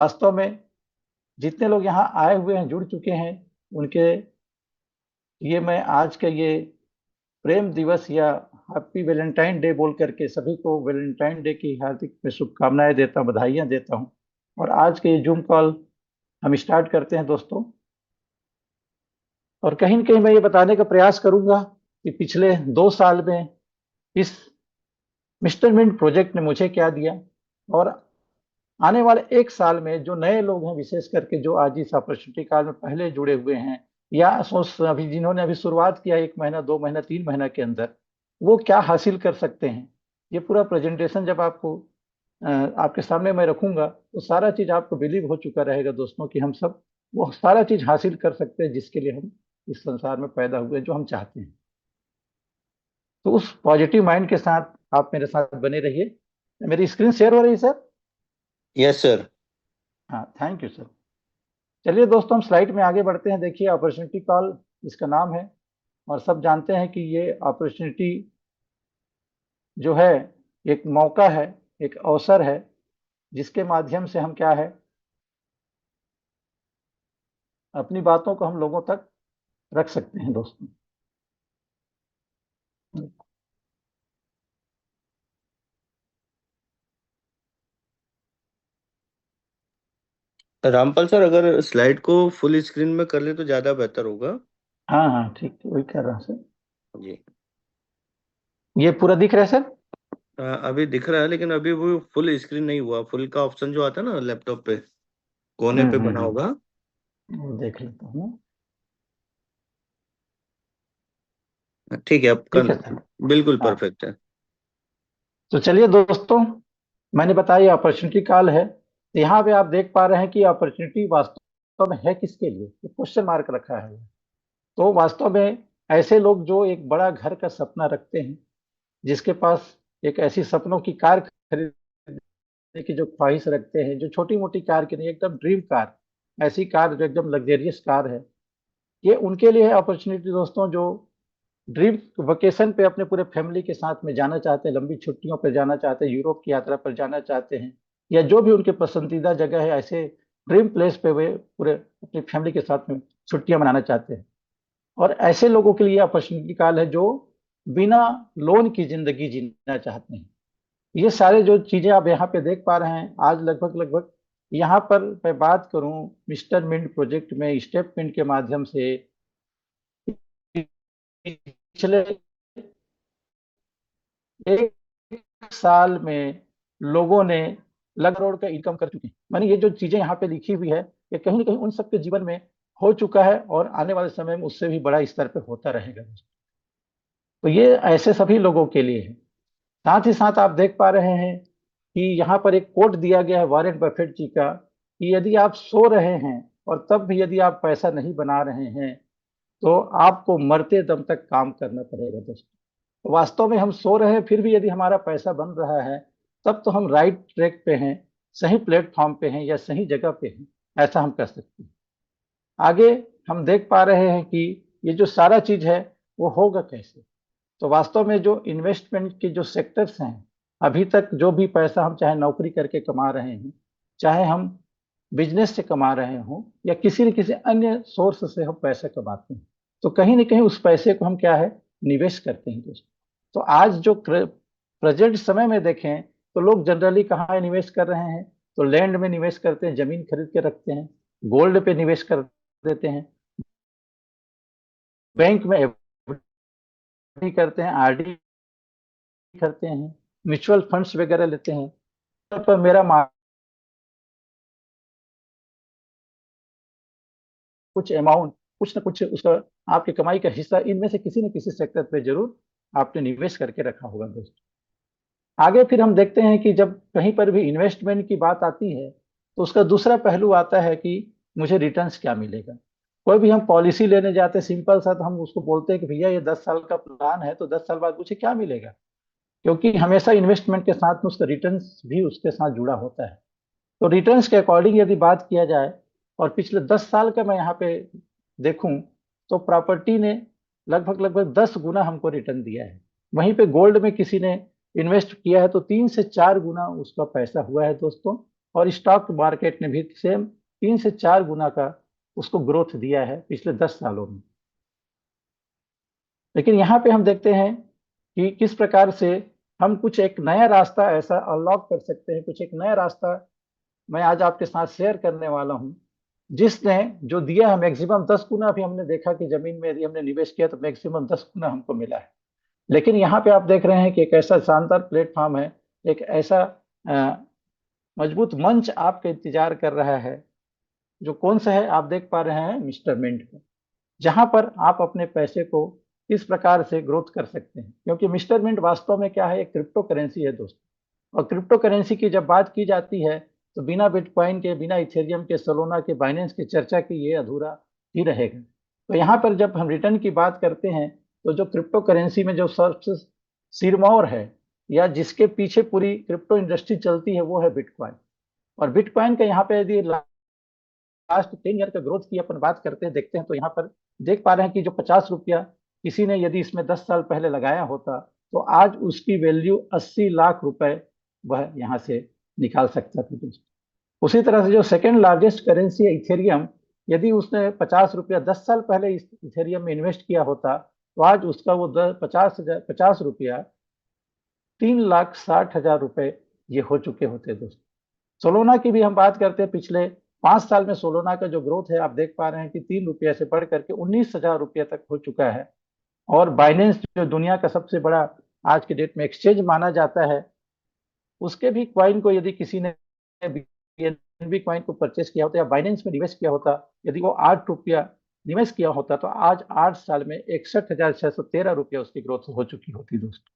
वास्तव में जितने लोग यहाँ आए हुए हैं, जुड़ चुके हैं, उनके ये मैं आज के ये प्रेम दिवस या हैप्पी वैलेंटाइन डे बोल करके सभी को वैलेंटाइन डे की हार्दिक मैं शुभकामनाएं देता हूँ, बधाइयां देता हूँ। और आज के ये जूम कॉल हम स्टार्ट करते हैं दोस्तों। और कहीं न कहीं मैं ये बताने का प्रयास करूंगा कि पिछले 2 साल में इस मिस्टर मिंट प्रोजेक्ट ने मुझे क्या दिया, और आने वाले 1 साल में जो नए लोग हैं, विशेष करके जो आज इस अपॉर्चुनिटी काल में पहले जुड़े हुए हैं, या सोच अभी जिन्होंने अभी शुरुआत किया 1 महीना, 2 महीना, 3 महीना के अंदर, वो क्या हासिल कर सकते हैं। ये पूरा प्रेजेंटेशन जब आपको आपके सामने मैं रखूंगा तो सारा चीज आपको बिलीव हो चुका रहेगा दोस्तों कि हम सब वो सारा चीज हासिल कर सकते हैं जिसके लिए हम इस संसार में पैदा हुए, जो हम चाहते हैं। तो उस पॉजिटिव माइंड के साथ आप मेरे साथ बने रहिए। मेरी स्क्रीन शेयर हो रही है सर? Yes sir. हाँ, थैंक यू सर। चलिए दोस्तों, हम स्लाइड में आगे बढ़ते हैं। देखिए, अपॉर्चुनिटी कॉल इसका नाम है, और सब जानते हैं कि ये अपॉर्चुनिटी जो है एक मौका है, एक अवसर है, जिसके माध्यम से हम क्या है, अपनी बातों को हम लोगों तक रख सकते हैं दोस्तों। रामपाल सर, अगर स्लाइड को फुल स्क्रीन में कर ले तो ज्यादा बेहतर होगा। हाँ हाँ, ठीक, वही कर रहा हूँ सर। जी। ये पूरा दिख रहा है सर? अभी दिख रहा है, लेकिन अभी वो फुल स्क्रीन नहीं हुआ। फुल का ऑप्शन जो आता है ना लैपटॉप पे, कोने पे बना होगा। देख लेता हूँ। ठीक है, आपका ठीक है सर। बिल्कुल हाँ, परफेक्ट है। तो चलिए दोस्तों, मैंने बताया अपॉर्चुनिटी कॉल है, तो यहाँ पे आप देख पा रहे हैं कि अपॉर्चुनिटी वास्तव में है किसके लिए, क्वेश्चन मार्क रखा है। तो वास्तव में ऐसे लोग जो एक बड़ा घर का सपना रखते हैं, जिसके पास एक ऐसी सपनों की कार खरीदने की जो ख्वाहिश रखते हैं, जो छोटी मोटी कार की नहीं, एकदम ड्रीम कार, ऐसी कार जो एकदम लग्जरियस कार है, ये उनके लिए है अपॉर्चुनिटी दोस्तों। जो ड्रीम वेकेशन पे अपने पूरे फैमिली के साथ में जाना चाहते हैं, लंबी छुट्टियों पर जाना चाहते हैं, यूरोप की यात्रा पर जाना चाहते हैं, या जो भी उनके पसंदीदा जगह है, ऐसे ड्रीम प्लेस पे वे पूरे अपनी फैमिली के साथ में छुट्टियां मनाना चाहते हैं। और ऐसे लोगों के लिए अपॉर्चुनिटी कॉल है जो बिना लोन की जिंदगी जीना चाहते हैं। ये सारे जो चीजें आप यहाँ पे देख पा रहे हैं, आज लगभग लगभग यहाँ पर मैं बात करूं मिस्टर मिंट प्रोजेक्ट में स्टेप मिंट के माध्यम से पिछले 1 साल में लोगों ने लगभग करोड़ का इनकम कर चुके हैं। मानी ये जो चीजें यहाँ पे लिखी हुई है, ये कहीं ना कहीं उन सबके जीवन में हो चुका है, और आने वाले समय में उससे भी बड़ा स्तर पे होता रहेगा। तो ये ऐसे सभी लोगों के लिए है। साथ ही साथ आप देख पा रहे हैं कि यहाँ पर एक कोट दिया गया है वॉरेन बफेट जी का, कि यदि आप सो रहे हैं और तब भी यदि आप पैसा नहीं बना रहे हैं, तो आपको मरते दम तक काम करना पड़ेगा दोस्तों। वास्तव में हम सो रहे हैं, फिर भी यदि हमारा पैसा बन रहा है, तब तो हम राइट ट्रैक पे हैं, सही प्लेटफॉर्म पे हैं, या सही जगह पे हैं, ऐसा हम कह सकते हैं। आगे हम देख पा रहे हैं कि ये जो सारा चीज है वो होगा कैसे। तो वास्तव में जो इन्वेस्टमेंट के जो सेक्टर्स हैं, अभी तक जो भी पैसा हम चाहे नौकरी करके कमा रहे हैं, चाहे हम बिजनेस से कमा रहे हों, या किसी न किसी अन्य सोर्स से हम पैसा कमाते हैं, तो कहीं ना कहीं उस पैसे को हम क्या है, निवेश करते हैं दोस्तों। तो आज जो प्रेजेंट समय में देखें, तो लोग जनरली कहाँ निवेश कर रहे हैं, तो लैंड में निवेश करते हैं, जमीन खरीद के रखते हैं, गोल्ड पे निवेश कर देते हैं, बैंक में एफडी करते हैं, आरडी करते हैं, म्यूचुअल फंड्स वगैरह लेते हैं। पर मेरा कुछ अमाउंट, कुछ ना कुछ उसका आपकी कमाई का हिस्सा इनमें से किसी न किसी सेक्टर पे जरूर आपने निवेश करके रखा होगा दोस्तों। आगे फिर हम देखते हैं कि जब कहीं पर भी इन्वेस्टमेंट की बात आती है, तो उसका दूसरा पहलू आता है कि मुझे रिटर्न्स क्या मिलेगा। कोई भी हम पॉलिसी लेने जाते हैं, सिंपल सा, तो हम उसको बोलते हैं कि भैया ये 10 साल का प्लान है, तो 10 साल बाद मुझे क्या मिलेगा, क्योंकि हमेशा इन्वेस्टमेंट के साथ में उसका रिटर्न्स भी उसके साथ जुड़ा होता है। तो रिटर्न्स के अकॉर्डिंग यदि बात किया जाए, और पिछले 10 साल का मैं यहाँ पे देखूं, तो प्रॉपर्टी ने लगभग लगभग 10 गुना हमको रिटर्न दिया है। वहीं पे गोल्ड में किसी ने इन्वेस्ट किया है तो 3 से 4 गुना उसका पैसा हुआ है दोस्तों। और स्टॉक मार्केट ने भी सेम 3 से 4 गुना का उसको ग्रोथ दिया है पिछले 10 सालों में। लेकिन यहाँ पे हम देखते हैं कि किस प्रकार से हम कुछ एक नया रास्ता ऐसा अनलॉक कर सकते हैं, कुछ एक नया रास्ता मैं आज आपके साथ शेयर करने वाला हूं, जिसने जो दिया है मैक्सिमम 10 गुना भी हमने देखा कि जमीन में यदि हमने निवेश किया तो मैक्सिमम 10 गुना हमको मिला है। लेकिन यहाँ पे आप देख रहे हैं कि एक ऐसा शानदार प्लेटफॉर्म है, एक ऐसा मजबूत मंच आपका इंतजार कर रहा है, जो कौन सा है आप देख पा रहे हैं, मिस्टर मिंट को, जहां पर आप अपने पैसे को इस प्रकार से ग्रोथ कर सकते हैं। क्योंकि मिस्टर मिंट वास्तव में क्या है, एक क्रिप्टो करेंसी है दोस्तों। और क्रिप्टो करेंसी की जब बात की जाती है तो बिना बिटकॉइन के, बिना इथेरियम के, सोलोना के, बाइनेंस के चर्चा की ये अधूरा ही रहेगा। तो यहाँ पर जब हम रिटर्न की बात करते हैं तो जो क्रिप्टो करेंसी में जो सबसे सिरमौर है या जिसके पीछे पूरी क्रिप्टो इंडस्ट्री चलती है वो है बिटकॉइन। और बिटकॉइन का यहाँ पे यदि लास्ट 10 ईयर का ग्रोथ की अपन बात करते हैं, देखते हैं तो यहाँ पर देख पा रहे हैं कि जो 50 रुपया किसी ने यदि इसमें 10 साल पहले लगाया होता तो आज उसकी वैल्यू 80 लाख रुपए वह यहाँ से निकाल सकता था दोस्तों। उसी तरह से जो सेकेंड लार्जेस्ट करेंसी है इथेरियम, यदि उसने 50 रुपया 10 साल पहले इस इथेरियम में इन्वेस्ट किया होता तो आज उसका वो 50 रुपया 3,60,000 रुपए ये हो चुके होते दोस्तों। सोलोना की भी हम बात करते हैं, पिछले 5 साल में सोलोना का जो ग्रोथ है आप देख पा रहे हैं कि 3 रुपया से बढ़ करके 19,000 रुपया तक हो चुका है। और बाइनेंस जो दुनिया का सबसे बड़ा आज के डेट में एक्सचेंज माना जाता है, उसके भी कॉइन को यदि किसी ने बीएनबी कॉइन को परचेस किया होता या बाइनेंस में निवेश किया होता, यदि वो 8 रुपया निवेश किया होता तो आज 8 साल में 61,613 रुपया उसकी ग्रोथ हो चुकी होती दोस्तों।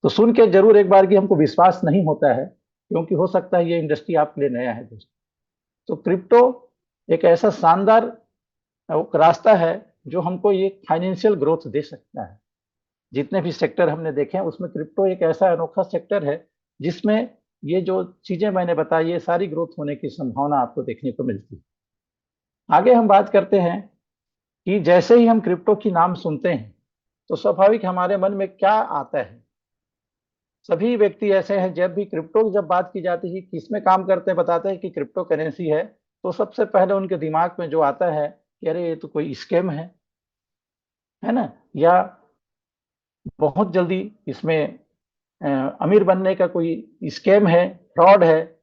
तो सुन के जरूर एक बार की हमको विश्वास नहीं होता है, क्योंकि हो सकता है ये इंडस्ट्री आपके लिए नया है दोस्तों। तो क्रिप्टो एक ऐसा शानदार रास्ता है जो हमको ये फाइनेंशियल ग्रोथ दे सकता है। जितने भी सेक्टर हमने देखे हैं उसमें क्रिप्टो एक ऐसा अनोखा सेक्टर है जिसमें ये जो चीजें मैंने बताई ये सारी ग्रोथ होने की संभावना आपको देखने को मिलती है। आगे हम बात करते हैं कि जैसे ही हम क्रिप्टो की नाम सुनते हैं तो स्वाभाविक हमारे मन में क्या आता है। सभी व्यक्ति ऐसे हैं, जब भी क्रिप्टो की जब बात की जाती है किसमें काम करते हैं, बताते हैं कि क्रिप्टो करेंसी है, तो सबसे पहले उनके दिमाग में जो आता है कि अरे ये तो कोई स्कैम है ना, या बहुत जल्दी इसमें अमीर बनने का कोई स्कैम है, फ्रॉड है,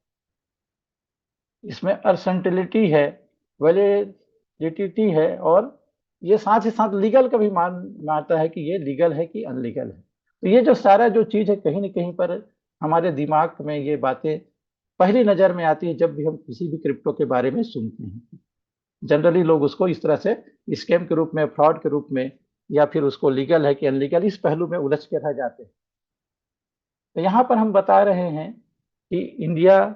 इसमें अनसर्टेनिटी है, वैलिडिटी है, और ये साथ ही साथ लीगल का भी मानता है कि ये लीगल है कि अनलीगल है। तो ये जो सारा जो चीज है कहीं ना कहीं पर हमारे दिमाग में ये बातें पहली नजर में आती है जब भी हम किसी भी क्रिप्टो के बारे में सुनते हैं। जनरली लोग उसको इस तरह से स्कैम के रूप में, फ्रॉड के रूप में, या फिर उसको लीगल है कि अनलीगल, इस पहलू में उलझ के रह जाते हैं। तो यहाँ पर हम बता रहे हैं कि इंडिया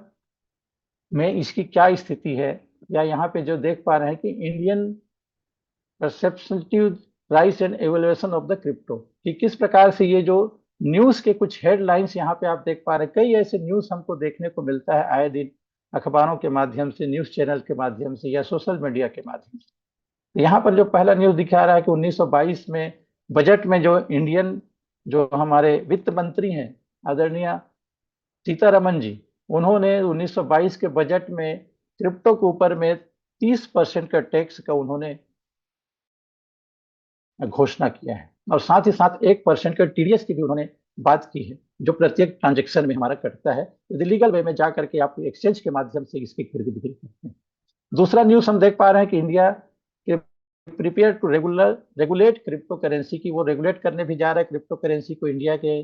में इसकी क्या स्थिति है, या यहाँ पे जो देख पा रहे हैं कि Indian perceptive price and evaluation of the crypto, कि किस प्रकार से ये जो न्यूज के कुछ हेडलाइंस यहाँ पे आप देख पा रहे हैं, कई ऐसे न्यूज हमको देखने को मिलता है आए दिन अखबारों के माध्यम से, न्यूज चैनल के माध्यम से, या सोशल मीडिया के माध्यम से। तो यहाँ पर जो पहला न्यूज दिखा रहा है कि 1922 में बजट में जो इंडियन जो हमारे वित्त मंत्री हैं आदरणीय सीतारमन जी, उन्होंने 1922 के बजट में क्रिप्टो के ऊपर में 30% का टैक्स का उन्होंने घोषणा किया है, और साथ ही साथ 1% का टीडीएस की भी उन्होंने बात की है, जो प्रत्येक ट्रांजेक्शन में हमारा कटता है यदि लीगल वे में जा करके आप एक्सचेंज के माध्यम से इसकी खरीदी बिक्री करते हैं। दूसरा न्यूज हम देख पा रहे हैं कि इंडिया के prepare to regulate crypto currency की, वो रेगुलेट करने भी जा रहा है क्रिप्टो करेंसी को, इंडिया के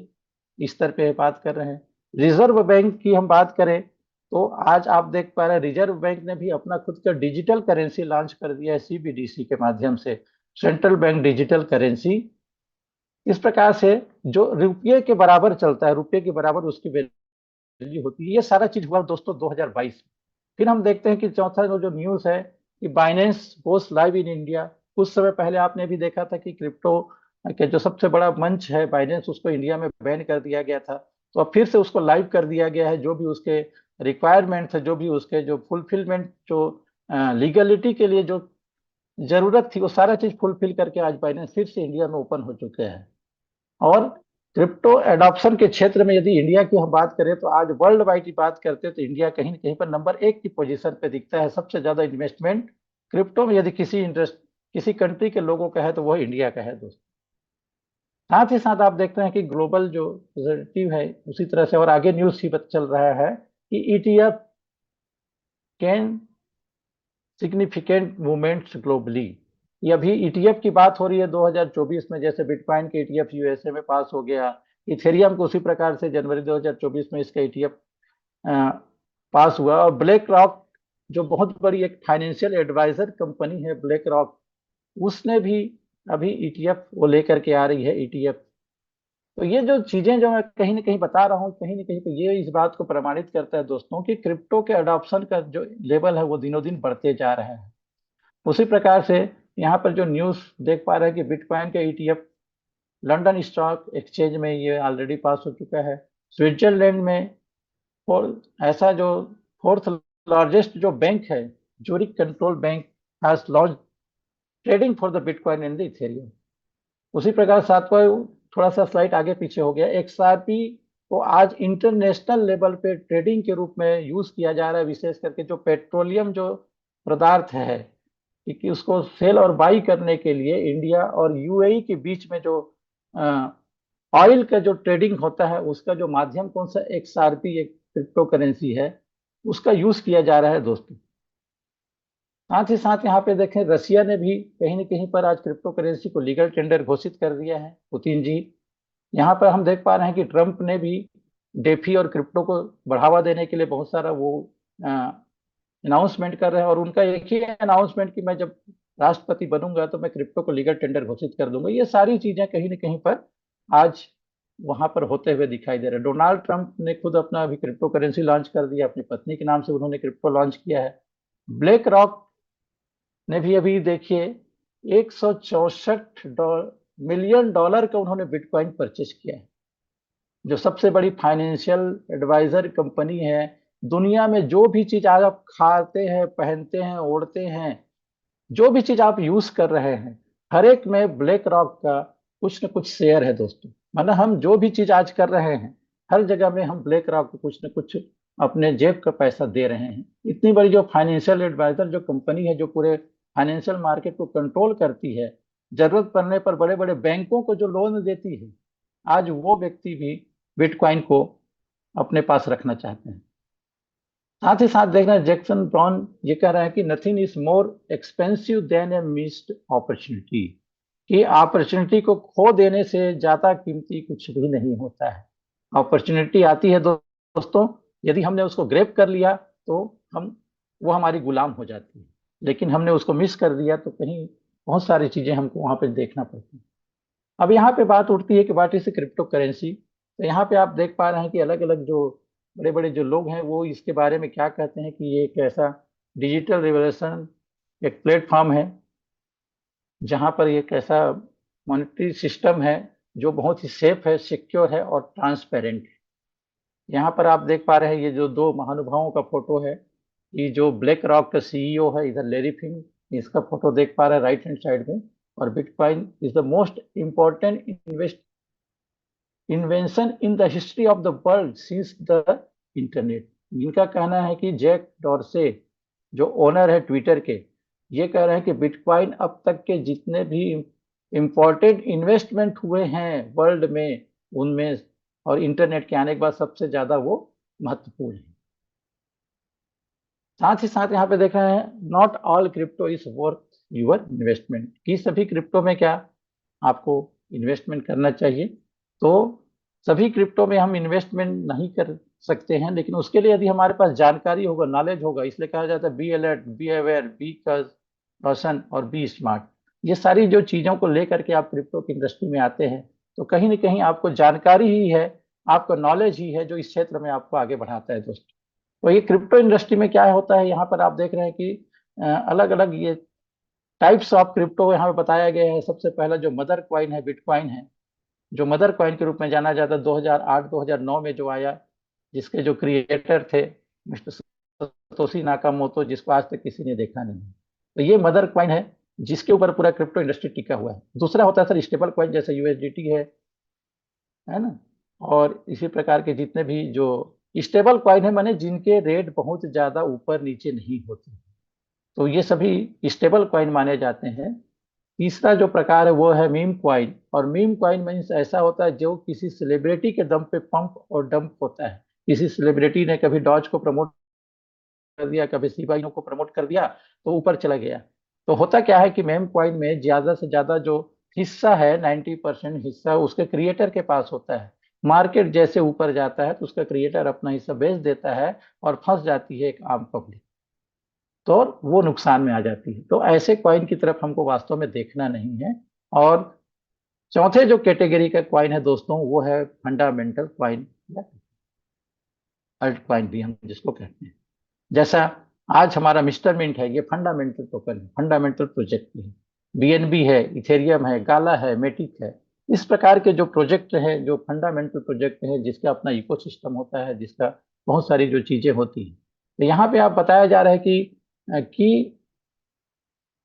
स्तर पे बात कर रहे हैं। रिजर्व बैंक की हम बात करें तो आज आप देख पा रहे हैं रिजर्व बैंक ने भी अपना खुद का डिजिटल करेंसी लॉन्च कर दिया है सीबीडीसी के माध्यम से, सेंट्रल बैंक डिजिटल करेंसी। इस प्रकार से जो रुपये के बराबर चलता है, रुपये के बराबर उसकी वैल्यू होती है। ये सारा चीज हुआ दोस्तों 2022 में। फिर हम देखते हैं कि चौथा जो न्यूज है कि Binance goes live in India. कुछ समय पहले आपने भी देखा था कि क्रिप्टो के जो सबसे बड़ा मंच है बाइनेंस, उसको इंडिया में बैन कर दिया गया था, तो अब फिर से उसको लाइव कर दिया गया है। जो भी उसके रिक्वायरमेंट है, जो भी उसके जो फुलफिलमेंट, जो लीगलिटी के लिए जो जरूरत थी, वो सारा चीज फुलफिल करके आज बाइनेंस फिर से इंडिया में ओपन हो चुके हैं। और क्रिप्टो एडॉप्शन के क्षेत्र में यदि इंडिया की हम बात करें तो आज वर्ल्ड वाइड की बात करते हैं तो इंडिया कहीं न कहीं पर नंबर 1 की पोजीशन पे दिखता है। सबसे ज्यादा इन्वेस्टमेंट क्रिप्टो में यदि किसी कंट्री के लोगों का है तो वह इंडिया का है दोस्तों। साथ ही साथ आप देखते हैं कि ग्लोबल जो पॉजिटिव है उसी तरह से और आगे न्यूज़ ही चल रहा है कि ETF can significant movements globally. ये अभी ईटीएफ की बात हो रही है 2024 में, जैसे बिटकॉइन के ईटीएफ यूएसए में पास हो गया, इथेरियम को उसी प्रकार से जनवरी 2024 में इसका ईटीएफ पास हुआ। और ब्लैक रॉक जो बहुत बड़ी एक फाइनेंशियल एडवाइजर कंपनी है ब्लैक रॉक, उसने भी अभी ईटीएफ वो लेकर के आ रही है ईटीएफ। तो ये जो चीजें जो मैं कहीं ना कहीं बता रहा हूँ, कहीं ना कहीं तो ये इस बात को प्रमाणित करता है दोस्तों कि क्रिप्टो के अडॉप्शन का जो लेवल है वो दिनों दिन बढ़ते जा रहा है। उसी प्रकार से यहाँ पर जो न्यूज़ देख पा रहे हैं कि बिटकॉइन का ईटीएफ लंदन स्टॉक एक्सचेंज में ये ऑलरेडी पास हो चुका है। स्विट्जरलैंड में ऐसा जो फोर्थ लार्जेस्ट जो बैंक है, Zurich control bank, has launch trading for the bitcoin and the Ethereum. उसी प्रकार सातवां, थोड़ा सा स्लाइड आगे पीछे हो गया, एक्सआरपी को आज इंटरनेशनल लेवल पे ट्रेडिंग के रूप में यूज किया जा रहा है। विशेष करके जो पेट्रोलियम जो पदार्थ है कि उसको सेल और बाई करने के लिए इंडिया और यूएई के बीच में जो ऑयल का जो ट्रेडिंग होता है उसका जो माध्यम कौन सा, एक्सआरपी एक क्रिप्टो करेंसी है, उसका यूज किया जा रहा है दोस्तों। साथ ही साथ यहाँ पे देखें रसिया ने भी कहीं न कहीं पर आज क्रिप्टो करेंसी को लीगल टेंडर घोषित कर दिया है, पुतिन जी। यहाँ पर हम देख पा रहे हैं कि ट्रंप ने भी डेफी और क्रिप्टो को बढ़ावा देने के लिए बहुत सारा वो अनाउंसमेंट कर रहे हैं, और उनका एक ही अनाउंसमेंट कि मैं जब राष्ट्रपति बनूंगा तो मैं क्रिप्टो को लीगल टेंडर घोषित कर दूंगा। ये सारी चीजें कहीं न कहीं पर आज वहां पर होते हुए दिखाई दे रहे हैं। डोनाल्ड ट्रंप ने खुद अपना अभी क्रिप्टो करेंसी लॉन्च कर दिया, अपनी पत्नी के नाम से उन्होंने क्रिप्टो लॉन्च किया है। ब्लैक रॉक ने भी अभी देखिए 164 मिलियन डॉलर का उन्होंने बिटकॉइन परचेज किया है। जो सबसे बड़ी फाइनेंशियल एडवाइजर कंपनी है दुनिया में, जो भी चीज आज आप खाते हैं, पहनते हैं, ओढ़ते हैं, जो भी चीज आप यूज कर रहे हैं, हर एक में ब्लैक रॉक का कुछ न कुछ शेयर है दोस्तों। मतलब हम जो भी चीज आज कर रहे हैं हर जगह में हम ब्लैक रॉक को कुछ न कुछ अपने जेब का पैसा दे रहे हैं। इतनी बड़ी जो फाइनेंशियल एडवाइजर जो कंपनी है, जो पूरे फाइनेंशियल मार्केट को कंट्रोल करती है, जरूरत पड़ने पर बड़े बड़े बैंकों को जो लोन देती है, आज वो व्यक्ति भी बिटकॉइन को अपने पास रखना चाहते हैं। साथ ही साथ देखना, जैक्सन ब्राउन ये कह रहा है कि nothing is more expensive than A missed opportunity, कि अपॉर्चुनिटी को खो देने से ज्यादा कीमती कुछ भी नहीं होता है। अपॉर्चुनिटी आती है दोस्तों, यदि हमने उसको ग्रैब कर लिया तो वो हमारी गुलाम हो जाती है, लेकिन हमने उसको मिस कर दिया तो कहीं बहुत सारी चीजें हमको वहां पे देखना पड़ती है। अब यहाँ पे बात उठती है कि व्हाट इज क्रिप्टो करेंसी। तो यहाँ पे आप देख पा रहे हैं कि अलग अलग जो बड़े बड़े जो लोग हैं वो इसके बारे में क्या कहते हैं कि ये एक ऐसा डिजिटल रिवोल्यूशन एक प्लेटफॉर्म है जहाँ पर एक ऐसा मॉनेटरी सिस्टम है जो बहुत ही सेफ है, सिक्योर है और ट्रांसपेरेंट है। यहाँ पर आप देख पा रहे हैं ये जो दो महानुभावों का फोटो है, ये जो ब्लैक रॉक का सीईओ है इधर लैरी फिंग, इसका फोटो देख पा रहे हैं राइट हैंड साइड में। और bitcoin is the most important invention in the history of the world since the internet. इनका कहना है कि जैक डॉर्से जो ओनर है ट्विटर के, ये कह रहे हैं कि बिटकॉइन अब तक के जितने भी इंपॉर्टेंट इन्वेस्टमेंट हुए हैं वर्ल्ड में उनमें, और इंटरनेट के आने के बाद सबसे ज्यादा वो महत्वपूर्ण है। साथ ही साथ यहाँ पे देखा है not all crypto is worth your investment, कि सभी क्रिप्टो में क्या आपको इन्वेस्टमेंट करना चाहिए। तो सभी क्रिप्टो में हम इन्वेस्टमेंट नहीं कर सकते हैं, लेकिन उसके लिए यदि हमारे पास जानकारी होगा, नॉलेज होगा, इसलिए कहा जाता है be alert, be aware, be caution और बी स्मार्ट। ये सारी जो चीजों को लेकर के आप क्रिप्टो की इंडस्ट्री में आते हैं तो कहीं ना कहीं आपको जानकारी ही है, आपका नॉलेज ही है जो इस क्षेत्र में आपको आगे बढ़ाता है दोस्तों। तो ये क्रिप्टो इंडस्ट्री में क्या होता है, यहाँ पर आप देख रहे हैं कि अलग अलग ये टाइप्स ऑफ क्रिप्टो यहाँ पे बताया गया है। सबसे पहला जो मदर कॉइन है बिटकॉइन है, जो मदर कॉइन के रूप में जाना जाता है, 2008-2009 में जो आया, जिसके जो क्रिएटर थे मिस्टर सतोशी नाकामोतो, जिसको आज तक किसी ने देखा नहीं। तो ये मदर कॉइन है जिसके ऊपर पूरा क्रिप्टो इंडस्ट्री टिका हुआ है। दूसरा होता है सर स्टेबल कॉइन, जैसे यूएसडीटी है, है ना। और इसी प्रकार के जितने भी जो स्टेबल कॉइन है, माने जिनके रेट बहुत ज्यादा ऊपर नीचे नहीं होते, तो ये सभी स्टेबल कॉइन माने जाते हैं। तीसरा जो प्रकार है वो है मीम कॉइन, और मीम कॉइन मीन्स ऐसा होता है जो किसी सेलिब्रिटी के दम पे पंप और डंप होता है। किसी सेलिब्रिटी ने कभी डॉज को प्रमोट कर दिया, कभी शिबा इनु को प्रमोट कर दिया, तो ऊपर चला गया। तो होता क्या है कि मेम कॉइन में ज्यादा से ज्यादा जो हिस्सा है, 90% हिस्सा उसके क्रिएटर के पास होता है। मार्केट जैसे ऊपर जाता है तो उसका क्रिएटर अपना हिस्सा बेच देता है और फंस जाती है एक आम पब्लिक, तो वो नुकसान में आ जाती है। तो ऐसे कॉइन की तरफ हमको वास्तव में देखना नहीं है। और चौथे जो कैटेगरी का कॉइन है दोस्तों, वो है फंडामेंटल कॉइन या अल्ट कॉइन भी हम जिसको कहते हैं। जैसा आज हमारा मिस्टर मिंट है, ये फंडामेंटल टोकन है, फंडामेंटल प्रोजेक्ट है। बीएनबी है, इथेरियम है, गाला है, मेटिक है। इस प्रकार के जो प्रोजेक्ट है, जो फंडामेंटल प्रोजेक्ट है, जिसका अपना इकोसिस्टम होता है, जिसका बहुत सारी जो चीजें होती हैं। तो यहाँ पे आप बताया जा रहा है कि